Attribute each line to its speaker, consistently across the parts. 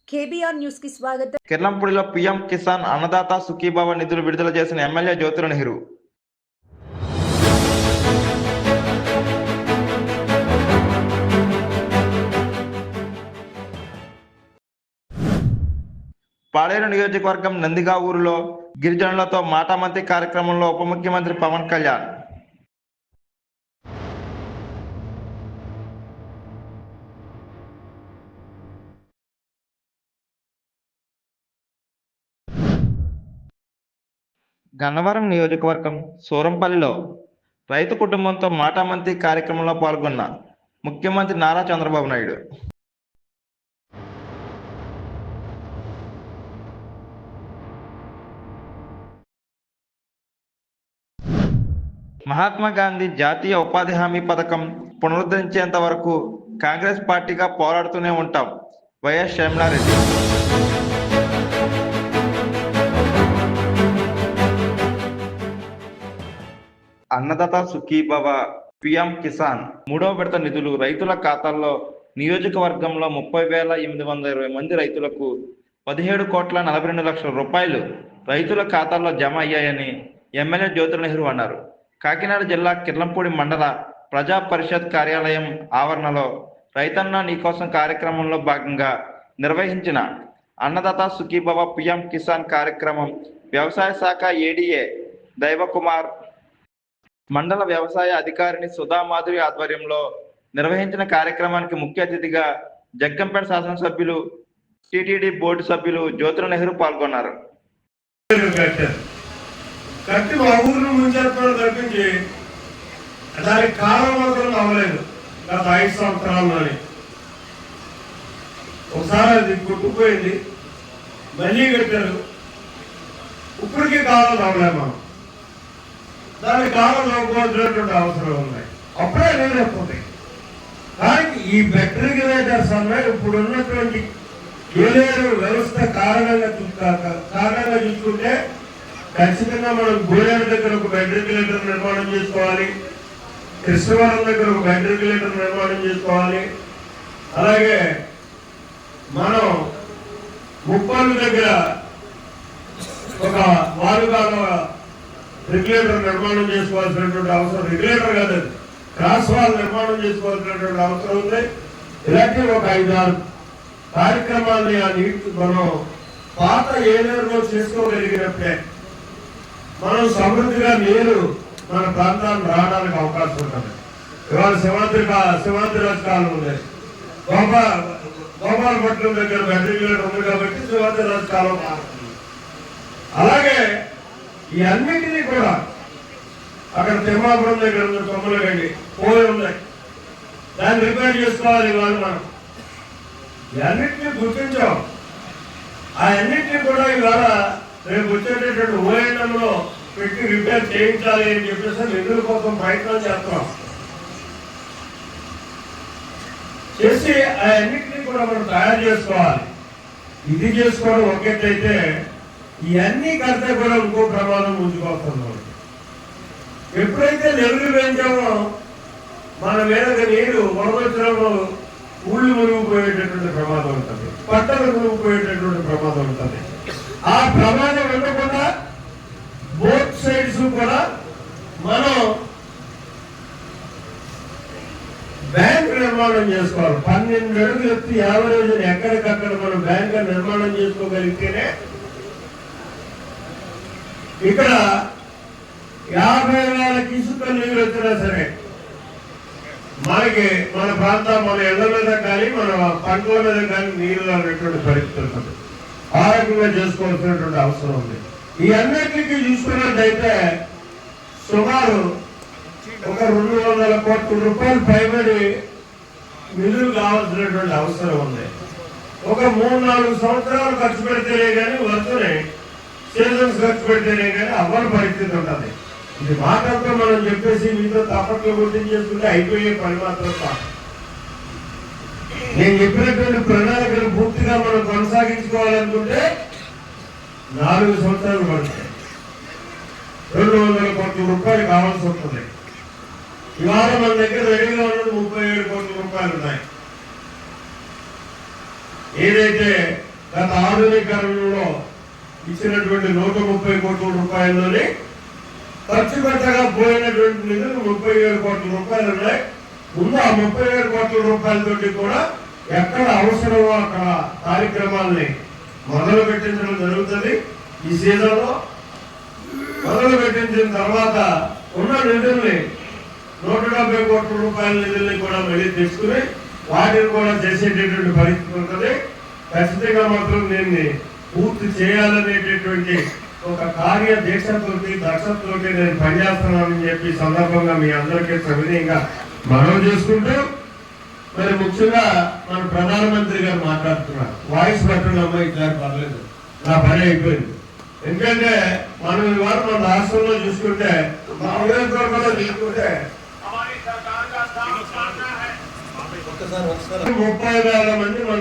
Speaker 1: KBR news కి స్వాగతం.
Speaker 2: కిర్లంపూడిలో PM Kisan Annadata Sukhibhava నిధులు విడుదల చేసిన ఎమ్మెల్యే జ్యోతుల నెహ్రూ. పాడేరు నియోజకవర్గం నందిగావూరులో గిరిజనులతో మాటామంతి కార్యక్రమంలో ఉప ముఖ్యమంత్రి పవన్ కళ్యాణ్. గన్నవరం నియోజకవర్గం సూరంపల్లిలో రైతు కుటుంబంతో మాటామంతి కార్యక్రమంలో పాల్గొన్న ముఖ్యమంత్రి నారా చంద్రబాబు నాయుడు. మహాత్మా గాంధీ జాతీయ ఉపాధి హామీ పథకం పునరుద్ధరించేంత వరకు కాంగ్రెస్ పార్టీగా పోరాడుతూనే ఉంటాం. వైఎస్ షర్మిలారెడ్డి. అన్నదాత సుఖీభవ పీఎం కిసాన్ 3వ విడత నిధులు రైతుల ఖాతాల్లో నియోజకవర్గంలో 30,820 మంది రైతులకు 17,42,00,000 రూపాయలు రైతుల ఖాతాల్లో జమ అయ్యాయని ఎమ్మెల్యే జ్యోతుల నెహ్రూ అన్నారు. కాకినాడ జిల్లా కిర్లంపూడి మండల ప్రజా పరిషత్ కార్యాలయం ఆవరణలో రైతన్న నీకోసం కార్యక్రమంలో భాగంగా నిర్వహించిన అన్నదాత సుఖీభవ పీఎం కిసాన్ కార్యక్రమం వ్యవసాయ శాఖ ఏడీఏ దైవకుమార్, మండల వ్యవసాయ అధికారిని సుధామాధురి ఆధ్వర్యంలో నిర్వహించిన కార్యక్రమానికి ముఖ్య అతిథిగా జగ్గంపేట శాసనసభ్యులు టీటీడీ బోర్డు సభ్యులు జ్యోతుల నెహ్రూ పాల్గొన్నారు.
Speaker 3: కట్టి మా ఊరిని ముంచేస్తాను తప్పించి దానికి కాలం మాత్రం అవ్వలేదు. గత 5 సంవత్సరాల్లోని ఒకసారి అది కొట్టుకుపోయింది, మళ్ళీ కట్టారు. ఇప్పటికీ కాలం అవ్వలేదు. మనం దానికి కాలం లోకపోతున్నటువంటి అవసరం ఉన్నాయి. అప్పుడే లేకపోతే కానీ ఈ బెటరిగేటర్స్ అన్నాయి ఇప్పుడు ఉన్నటువంటి ఏలేరు వ్యవస్థ కారణంగా చూసుకుంటే ఖచ్చితంగా మనం గోడేరు దగ్గర ఒక బెటరిగేటర్ నిర్మాణం చేసుకోవాలి, కృష్ణవరం దగ్గర ఒక బెటరిగేటర్ నిర్మాణం చేసుకోవాలి. అలాగే మనం ముప్పాలు దగ్గర ఒక వారుగాల రెగ్యులేటర్ నిర్మాణం చేసుకోవాల్సినటువంటి అవసరం, రెగ్యులేటర్ కాదు క్రాస్ వాల్ నిర్మాణం చేసుకోవాల్సినటువంటి అవసరం ఉంది. ఇలాంటి ఒక 5-6 కార్యక్రమాలని ఆ నీటి మనం పాత ఏలేరులో చేసుకోగలిగినప్పుడే మనం సమృద్ధిగా నీరు మన ప్రాంతాన్ని రావడానికి అవకాశం ఉంటుంది. ఇవాళ సింహాద్రి కాలం ఉంది, గోపాలపట్నం దగ్గర రెగ్యులేటర్ ఉంది కాబట్టి సింహాద్రి కాలం మారుతుంది. అలాగే ఈ అన్నింటినీ కూడా అక్కడ తిమ్మాపురం దగ్గర ఉన్న కొమ్మలు గండి పోయి ఉన్నాయి, దాన్ని రిపేర్ చేసుకోవాలి. ఇవాళ మనం ఈ అన్నింటినీ గుర్తించాం. ఆ అన్నింటినీ కూడా ఇవాళ రేపు వచ్చేటటువంటి ఓఎన్ఎంలో పెట్టి రిపేర్ చేయించాలి అని చెప్పేసి నిధుల కోసం ప్రయత్నం చేస్తున్నాం. చేసి ఆ అన్నింటినీ కూడా మనం తయారు చేసుకోవాలి. ఇది చేసుకోవడం ఒకేటైతే ఇవన్నీ కడితే కూడా ఇంకో ప్రమాదం ముందుకొస్తున్నాం. ఎప్పుడైతే లెవెల్ పెంచామో మన మీదకి నీరు వరదొచ్చినప్పుడు ఊళ్ళు మునిగిపోయేటటువంటి ప్రమాదం ఉంటుంది, పంటలు మునిగిపోయేటటువంటి ప్రమాదం ఉంటుంది. ఆ ప్రమాదం ఉండకుండా బోత్ సైడ్స్ కూడా మనం బ్యాంక్ నిర్మాణం చేసుకోవాలి. 12 అడుగులు ఎత్తి యావరేజ్ ఎక్కడికక్కడ మనం బ్యాంక్ నిర్మాణం చేసుకోగలిగితేనే ఇక్కడ 50,000 ఇసుక నీళ్ళు వచ్చినా సరే మనకి మన ప్రాంతం మన ఇళ్ల మీద కానీ మన పంటల మీద కానీ నీళ్ళు అనేటువంటి పరిస్థితి ఉంటుంది. ఆరోగ్యంగా చేసుకోవాల్సినటువంటి అవసరం ఉంది. ఈ అన్నింటికి చూసుకున్నట్టయితే సుమారు ఒక 200 కోట్ల రూపాయలు పైబడి నిధులు కావాల్సినటువంటి అవసరం ఉంది. ఒక 3-4 సంవత్సరాలు ఖర్చు పెడితేనే కానీ వస్తున్నాయి, సీజన్స్ ఖర్చు పెడితేనే కానీ అవ్వని పరిస్థితి ఉంటుంది. ఇది మాటలతో మనం చెప్పేసి మీతో తప్పట్లు గుర్తించేసుకుంటే అయిపోయే పని మాత్రం కాదు. నేను చెప్పినటువంటి ప్రణాళికను పూర్తిగా మనం కొనసాగించుకోవాలనుకుంటే 4 సంవత్సరాలు పడతాయి. 200 కోట్ల రూపాయలు కావాల్సి ఉంటుంది. ఇవాళ మన దగ్గర రెడీగా ఉన్నది 37 కోట్ల రూపాయలు ఉన్నాయి. ఏదైతే గత ఆధునీకరణలో ఇచ్చినటువంటి 130 కోట్ల రూపాయల్లోనే ఖర్చు పెట్టగా పోయినటువంటి నిధులు 37 కోట్ల రూపాయలు ఉన్నాయి. ముందు ఆ 37 కోట్ల రూపాయలతోటి కూడా ఎక్కడ అవసరమో అక్కడ కార్యక్రమాల్ని మొదలు పెట్టించడం జరుగుతుంది. ఈ సీజన్లో మొదలు పెట్టించిన తర్వాత ఉన్న నిధుల్ని 170 కోట్ల రూపాయల నిధుల్ని కూడా మళ్ళీ తీసుకుని వాటిని కూడా చేసేటటువంటి పరిస్థితి ఉంటుంది. ఖచ్చితంగా మాత్రం దీన్ని పూర్తి చేయాలనేటటువంటి ఒక కార్య దీక్షతోటి దక్షతతోటి నేను పనిచేస్తున్నానని చెప్పి సందర్భంగా మీ అందరికీ సవినయంగా మనవి చేసుకుంటూ, మరి ముఖ్యంగా మన ప్రధానమంత్రి గారు మాట్లాడుతున్నారు. వాయిస్ పెట్టండి అమ్మా, ఇట్లా పర్లేదు, నా పని అయిపోయింది. ఎందుకంటే మనం ఇవాళ మన రాష్ట్రంలో చూసుకుంటే మా నియోజకవర్గంలో చూసుకుంటే 30,000 మంది మన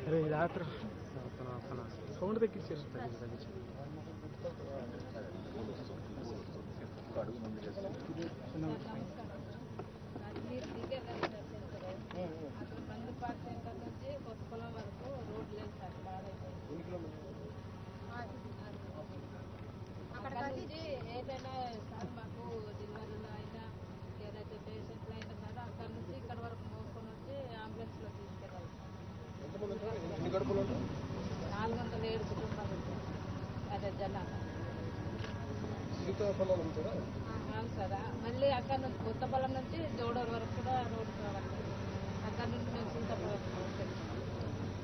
Speaker 4: అరే రాత్రి సౌండ్ తగ్గించారు.
Speaker 5: ఏదైనా సార్ మాకు డెలివరీలో అయినా ఏదైతే పేషెంట్లు అయినా సార్ అక్కడ నుంచి ఇక్కడ వరకు మోసుకొని వచ్చి అంబులెన్స్లో తీసుకెళ్ళాలి. 407 కుటుంబాలు అదే జనాలు. అవును సార్. మళ్ళీ అక్కడ నుంచి కొత్తపల్లం నుంచి జోడూరు వరకు కూడా రోడ్డు కావాలి. అక్కడ నుంచి మేము సీతాపల్లం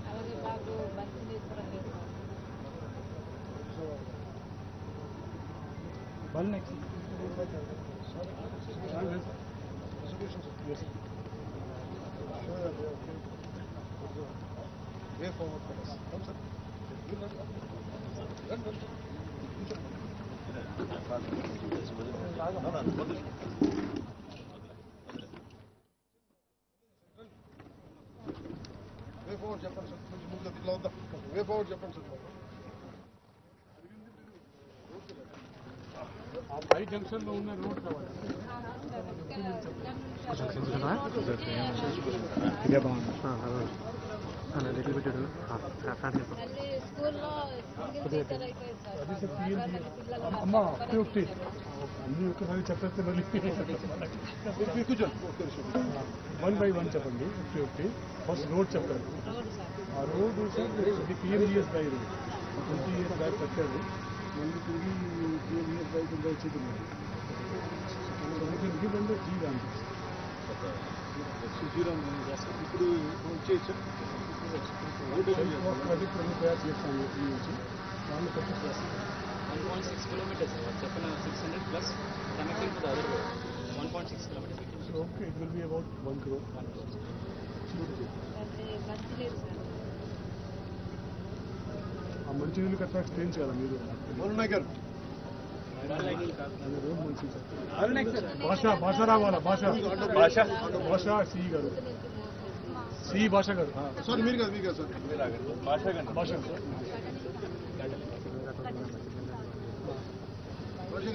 Speaker 5: అలాగే బాగు మంచినీరు కూడా లేదు.
Speaker 4: ఐ జంక్షన్ లో ఉన్న రోడ్ కావాలి. అమ్మా అన్ని ఒక్కసారి చెప్పేస్తే మళ్ళీ 1 by 1 చెప్పండి. 50 ఫస్ట్ రోడ్ చెప్పండి. ఆ రోడ్ ఇది PMGS by road 20 years back కట్టారు. మళ్ళీ తిరిగి PMGS బై కింద వచ్చేది ఇప్పుడు తయారు చేస్తాను. వాళ్ళు ఖర్చు plus
Speaker 6: 1.6 kilometers. Chapana 600 plus connecting to the other road. 1.6 kilometers.
Speaker 4: So okay it will be about 1 crore.
Speaker 5: అంటే మంచి లేదు సార్.
Speaker 4: ఆ మంచినీళ్ళు కట్ట ఎక్స్ప్లెయిన్ చేయాలి మీరు. రోడ్ మంచి భాష రావాలా భాష సి గారు సి భాష గారు
Speaker 7: సార్ మీరు కదా సార్
Speaker 4: భాష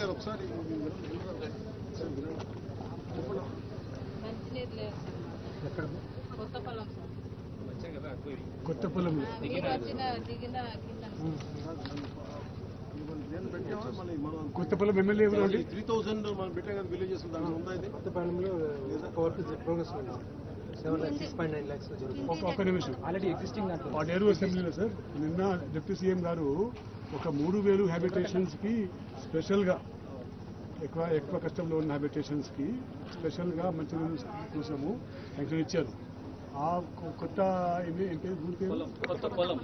Speaker 7: గారు ఒకసారి
Speaker 5: మంచి నీరు లేదు సార్.
Speaker 4: ఎక్కడ
Speaker 5: కొత్త పొలం సార్.
Speaker 4: కొత్త పొలంలో
Speaker 5: నీరు వచ్చిన దిగిన కింద
Speaker 4: కొత్త పొలం ఎమ్మెల్యే ఎవరు అండి?
Speaker 7: 3000 మనం పెట్టాం కదా విలేజెస్ దాంట్లో ఉందా ఇది
Speaker 8: కొత్తపాలెంలో ప్రోగ్రెస్ ఉంది 7,6.9 lakhs జరుగుతుంది.
Speaker 4: ఒక నిమిషం
Speaker 8: ఆల్రెడీ ఎగ్జిస్టింగ్ దాంట్లో
Speaker 4: ఆ నేరు అసెంబ్లీలో సార్ నిన్న డిప్యూటీ సీఎం గారు ఒక 3,000 హ్యాబిటేషన్స్కి స్పెషల్గా ఎక్కువ కష్టంలో ఉన్న హ్యాబిటేషన్స్కి స్పెషల్గా మంచినీళ్ళు కోసము శాంక్షన్ ఇచ్చారు. ఆ కొత్త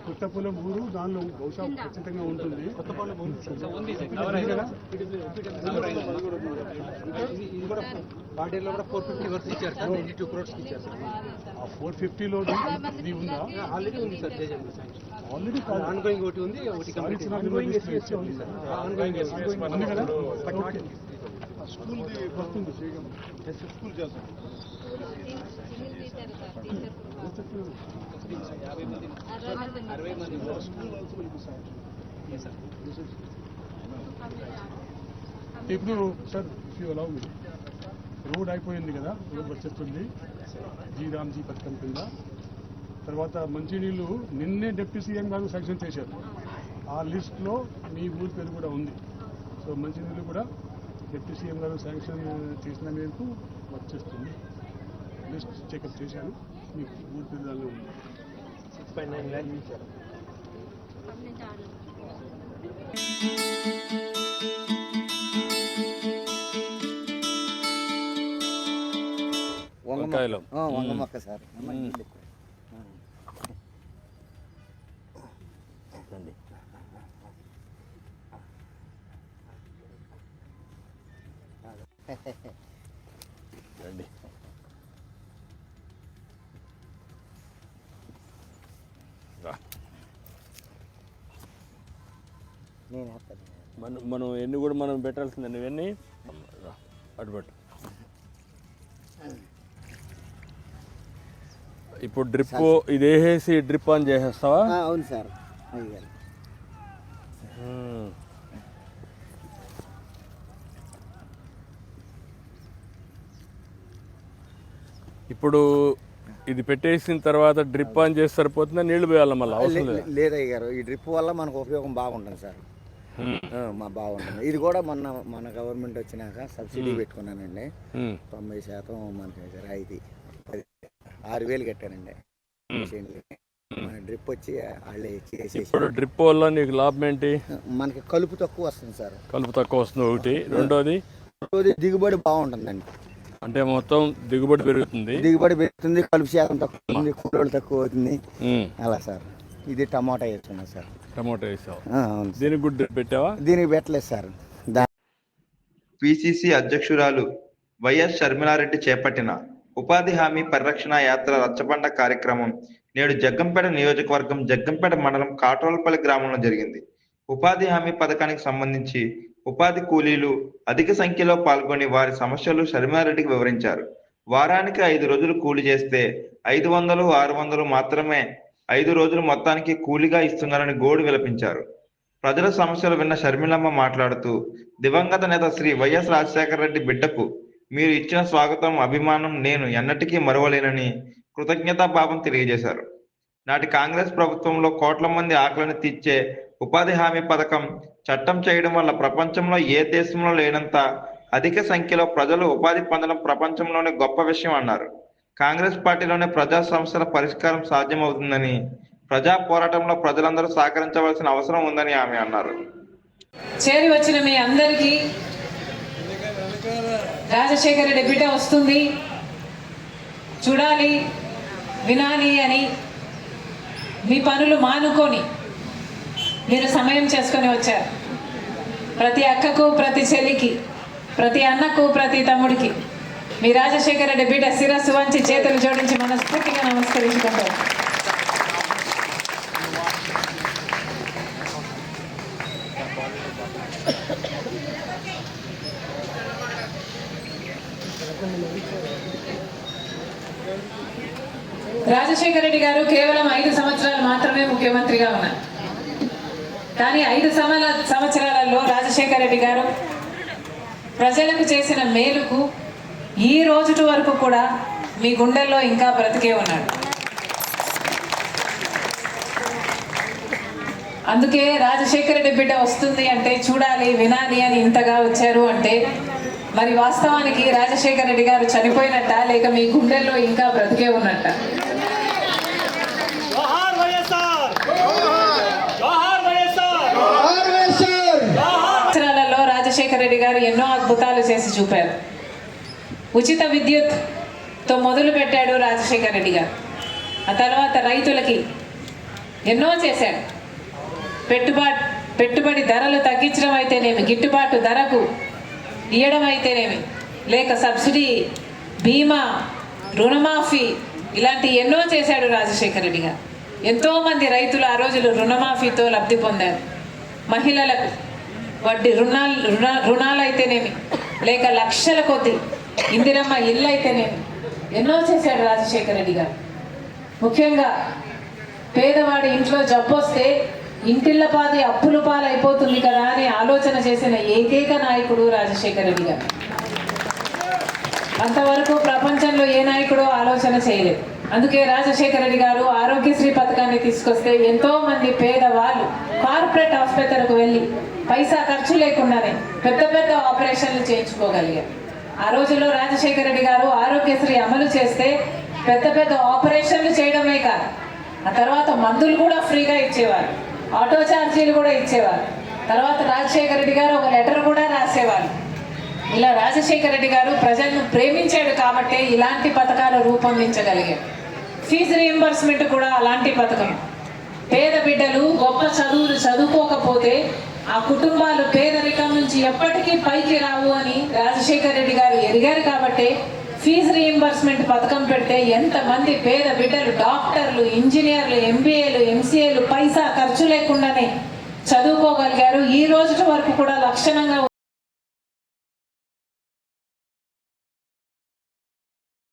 Speaker 4: కొత్త పొలం ఊరు దానిలో బహుశా ఖచ్చితంగా ఉంటుంది.
Speaker 8: ఇది కూడా బాడీలో కూడా 450 వర్క్స్ ఇచ్చారు సార్. 92 crores ఇచ్చారు సార్.
Speaker 4: ఆ 450లో ఇది ఉందా?
Speaker 8: ఆల్రెడీ ఉంది సార్.
Speaker 4: ఆల్రెడీ
Speaker 8: ఆన్ గోయింగ్ ఒకటి ఉంది, ఒకటి కంప్లీట్ ఆన్గోయింగ్ ఉంది
Speaker 4: కదా.
Speaker 7: స్కూల్ వస్తుంది స్కూల్ చేస్తాం
Speaker 5: సింగిల్ టీచర్ సార్. టీచర్ 60 మంది.
Speaker 4: ఇప్పుడు సార్ రోడ్ అయిపోయింది కదా, రోడ్ వచ్చేస్తుంది జీరామ్జీ పథకం కింద. తర్వాత మంచినీళ్ళు నిన్నే డిప్యూటీ సీఎం గారు శాంక్షన్ చేశారు. ఆ లిస్ట్లో మీ ఊరి పేరు కూడా ఉంది. సో మంచినీళ్ళు కూడా డిప్యూటీ సీఎం గారు శాంక్షన్ చేసిన మేరకు వచ్చేస్తుంది. లిస్ట్ చెకప్ చేశాను, మీ ఊరి పేరు దానిలో ఉంది.
Speaker 8: 6.9 lakhs ఇచ్చారు.
Speaker 9: వంగమొక్క సార్.
Speaker 7: రండి మనం ఎన్ని కూడా మనం పెట్టాల్సిందండి ఇవన్నీ అటుబట్టు. ఇప్పుడు డ్రిప్ ఇది వేసేసి డ్రిప్ ఆన్ చేసేస్తావా?
Speaker 9: అవును సార్.
Speaker 7: ఇప్పుడు ఇది పెట్టేసిన తర్వాత డ్రిప్ ఆన్ చేసి సరిపోతుందా, నీళ్లు పోయాలి మళ్ళీ అవసరం లేదు?
Speaker 9: లేదయ్య గారు, ఈ డ్రిప్ వల్ల మనకు ఉపయోగం బాగుంటుంది సార్. బాగుంటుంది. ఇది కూడా మన గవర్నమెంట్ వచ్చినాక సబ్సిడీ పెట్టుకున్నానండి. 90% మనకి రాయితీ 6,000 కట్టానండి. మన డ్రిప్ వచ్చి వాళ్ళే
Speaker 7: ఇప్పుడు డ్రిప్ వల్ల నీకు లాభం ఏంటి?
Speaker 9: మనకి కలుపు తక్కువ వస్తుంది సార్.
Speaker 7: కలుపు తక్కువ వస్తుంది ఒకటి. రెండోది
Speaker 9: దిగుబడి బాగుంటుందండి.
Speaker 7: అంటే మొత్తం దిగుబడి పెరుగుతుంది.
Speaker 9: కలుపు శాతం తక్కువ అవుతుంది, కూలోళ్ళు తక్కువ అవుతుంది. అలా సార్. ఇది టమాటా వేస్తున్నా సార్.
Speaker 7: టమాటా వేసావు? దీనికి కూడా డ్రిప్ పెట్టావా?
Speaker 9: దీనికి పెట్టలేదు సార్.
Speaker 2: పిసిసి అధ్యక్షురాలు వైఎస్ షర్మిలారెడ్డి చేపట్టిన ఉపాధి హామీ పరిరక్షణ యాత్ర రచ్చబండ కార్యక్రమం నేడు జగ్గంపేట నియోజకవర్గం జగ్గంపేట మండలం కాట్రోలపల్లి గ్రామంలో జరిగింది. ఉపాధి హామీ పథకానికి సంబంధించి ఉపాధి కూలీలు అధిక సంఖ్యలో పాల్గొని వారి సమస్యలు షర్మిలారెడ్డికి వివరించారు. వారానికి 5 రోజులు కూలి చేస్తే 500, 600 మాత్రమే 5 రోజులు మొత్తానికి కూలిగా ఇస్తున్నారని గోడు విలపించారు. ప్రజల సమస్యలు విన్న షర్మిలమ్మ మాట్లాడుతూ దివంగత నేత శ్రీ వైఎస్ రాజశేఖర రెడ్డి బిడ్డకు మీరు ఇచ్చిన స్వాగతం, అభిమానం నేను ఎన్నటికీ మరువలేనని కృతజ్ఞతాభావం తెలియజేశారు. నాటి కాంగ్రెస్ ప్రభుత్వంలో కోట్ల మంది ఆకలిని తీర్చే ఉపాధి హామీ పథకం చట్టం చేయడం వల్ల ప్రపంచంలో ఏ దేశంలో లేనంత అధిక సంఖ్యలో ప్రజలు ఉపాధి పొందడం ప్రపంచంలోనే గొప్ప విషయం అన్నారు. కాంగ్రెస్ పార్టీలోనే ప్రజా సమస్యల పరిష్కారం సాధ్యమవుతుందని, ప్రజా పోరాటంలో ప్రజలందరూ సహకరించవలసిన అవసరం ఉందని ఆమె అన్నారు.
Speaker 10: చేరి వచ్చిన మీ అందరికీ రాజశేఖర రెడ్డి బిడ్డ వస్తుంది, చూడాలి, వినాలి అని మీ పనులు మానుకొని మీరు సమయం చేసుకొని వచ్చారు. ప్రతి అక్కకు, ప్రతి చెల్లికి, ప్రతి అన్నకు, ప్రతి తమ్ముడికి మీ రాజశేఖర రెడ్డి బిడ్డ శిరస్సు వంచి చేతులు జోడించి మనస్ఫూర్తిగా నమస్కరించుకుంటారు. రాజశేఖర రెడ్డి గారు కేవలం 5 సంవత్సరాలు మాత్రమే ముఖ్యమంత్రిగా ఉన్నారు. కానీ 5 సంవత్సరాలలో రాజశేఖర రెడ్డి గారు ప్రజలకు చేసిన మేలుకు ఈ రోజు వరకు కూడా మీ గుండెల్లో ఇంకా బ్రతికే ఉన్నాడు. అందుకే రాజశేఖర రెడ్డి బిడ్డ వస్తుంది అంటే చూడాలి, వినాలి అని ఇంతగా వచ్చారు అంటే మరి వాస్తవానికి రాజశేఖర రెడ్డి గారు చనిపోయినట్ట, లేక మీ గుండెల్లో ఇంకా బ్రతికే ఉన్నట్ట? సంవత్సరాలలో రాజశేఖర రెడ్డి గారు ఎన్నో అద్భుతాలు చేసి చూపారు. ఉచిత విద్యుత్తో మొదలు పెట్టాడు రాజశేఖర రెడ్డి గారు. ఆ తర్వాత రైతులకి ఎన్నో చేశాడు. పెట్టుబడి ధరలు తగ్గించడం అయితేనేమి, గిట్టుబాటు ధరకు ఇవ్వడం అయితేనేమి, లేక సబ్సిడీ, బీమా, రుణమాఫీ ఇలాంటి ఎన్నో చేశాడు రాజశేఖర రెడ్డి గారు. ఎంతోమంది రైతులు ఆ రోజులు రుణమాఫీతో లబ్ధి పొందారు. మహిళలకు వడ్డీ రుణాలు అయితేనేమి, లేక లక్షల కొద్ది ఇందిరమ్మ ఇల్లు అయితేనేమి ఎన్నో చేశాడు రాజశేఖర రెడ్డి గారు. ముఖ్యంగా పేదవాడి ఇంట్లో జబ్బొస్తే ఇంటిళ్ళ పాది అప్పుల పాలైపోతుంది కదా అని ఆలోచన చేసిన ఏకైక నాయకుడు రాజశేఖర రెడ్డి గారు. అంతవరకు ప్రపంచంలో ఏ నాయకుడు ఆలోచన చేయలేదు. అందుకే రాజశేఖర రెడ్డి గారు ఆరోగ్యశ్రీ పథకాన్ని తీసుకొస్తే ఎంతో మంది పేదవాళ్ళు కార్పొరేట్ ఆసుపత్రులకు వెళ్ళి పైసా ఖర్చు లేకుండానే పెద్ద పెద్ద ఆపరేషన్లు చేయించుకోగలిగారు. ఆ రోజుల్లో రాజశేఖర రెడ్డి గారు ఆరోగ్యశ్రీ అమలు చేస్తే పెద్ద పెద్ద ఆపరేషన్లు చేయడమే కాదు, ఆ తర్వాత మందులు కూడా ఫ్రీగా ఇచ్చేవారు, ఆటో ఛార్జీలు కూడా ఇచ్చేవారు. తర్వాత రాజశేఖర రెడ్డి గారు ఒక లెటర్ కూడా రాసేవారు. ఇలా రాజశేఖర రెడ్డి గారు ప్రజలను ప్రేమించాడు కాబట్టే ఇలాంటి పథకాలు రూపొందించగలిగాడు. ఫీజు రీయింబర్స్మెంట్ కూడా అలాంటి పథకం. పేద బిడ్డలు గొప్ప చదువులు చదువుకోకపోతే ఆ కుటుంబాలు పేదరికం నుంచి ఎప్పటికీ పైకి రావు అని రాజశేఖర రెడ్డి గారు ఎరిగారు కాబట్టి ఫీజు రీయింబర్స్మెంట్ పథకం పెడితే ఎంతమంది పేద బిడ్డలు డాక్టర్లు, ఇంజనీర్లు, ఎంబీఏలు, ఎంసీఏలు పైసా ఖర్చు లేకుండానే చదువుకోగలిగారు. ఈ రోజు వరకు కూడా లక్షణంగా